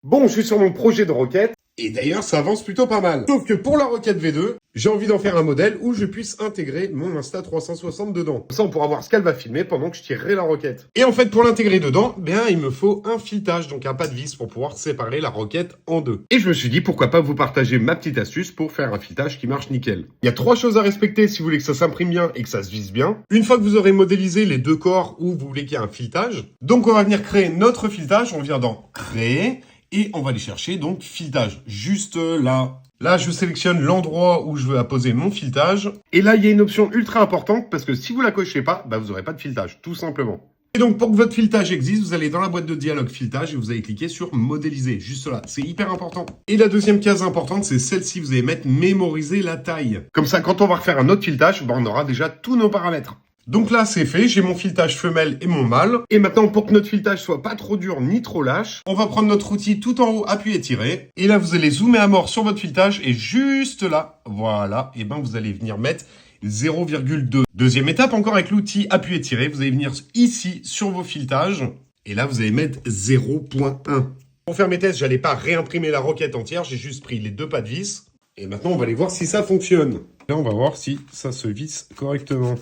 Bon, je suis sur mon projet de requête. Et d'ailleurs, ça avance plutôt pas mal. Sauf que pour la requête V2, j'ai envie d'en faire un modèle où je puisse intégrer mon Insta360 dedans. Comme ça, on pourra voir ce qu'elle va filmer pendant que je tirerai la requête. Et en fait, pour l'intégrer dedans, il me faut un filetage, donc un pas de vis pour pouvoir séparer la requête en deux. Et je me suis dit, pourquoi pas vous partager ma petite astuce pour faire un filetage qui marche nickel. Il y a 3 choses à respecter si vous voulez que ça s'imprime bien et que ça se visse bien. Une fois que vous aurez modélisé les 2 corps où vous voulez qu'il y ait un filetage, donc on va venir créer notre filetage, on vient dans Créer, et on va aller chercher donc filetage, juste là. Là, je sélectionne l'endroit où je veux apposer mon filetage. Et là, il y a une option ultra importante parce que si vous la cochez pas, vous n'aurez pas de filetage, tout simplement. Et donc, pour que votre filetage existe, vous allez dans la boîte de dialogue filetage et vous allez cliquer sur modéliser, juste là. C'est hyper important. Et la deuxième case importante, c'est celle-ci. Vous allez mettre mémoriser la taille. Comme ça, quand on va refaire un autre filetage, on aura déjà tous nos paramètres. Donc là, c'est fait, j'ai mon filetage femelle et mon mâle. Et maintenant, pour que notre filetage soit pas trop dur ni trop lâche, on va prendre notre outil tout en haut, appuyer, tirer. Et là, vous allez zoomer à mort sur votre filetage et juste là, voilà, et vous allez venir mettre 0,2. Deuxième étape, encore avec l'outil appuyer, tirer, vous allez venir ici sur vos filetages. Et là, vous allez mettre 0,1. Pour faire mes tests, j'allais pas réimprimer la requête entière, j'ai juste pris les 2 pas de vis. Et maintenant, on va aller voir si ça fonctionne. Là, on va voir si ça se visse correctement.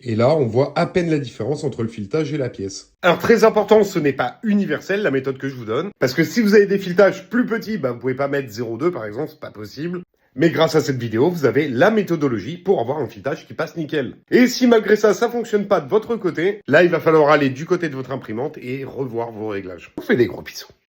Et là, on voit à peine la différence entre le filetage et la pièce. Alors, très important, ce n'est pas universel, la méthode que je vous donne. Parce que si vous avez des filetages plus petits, vous pouvez pas mettre 0,2 par exemple, c'est pas possible. Mais grâce à cette vidéo, vous avez la méthodologie pour avoir un filetage qui passe nickel. Et si malgré ça, ça fonctionne pas de votre côté, là, il va falloir aller du côté de votre imprimante et revoir vos réglages. Je vous fais des gros bisous.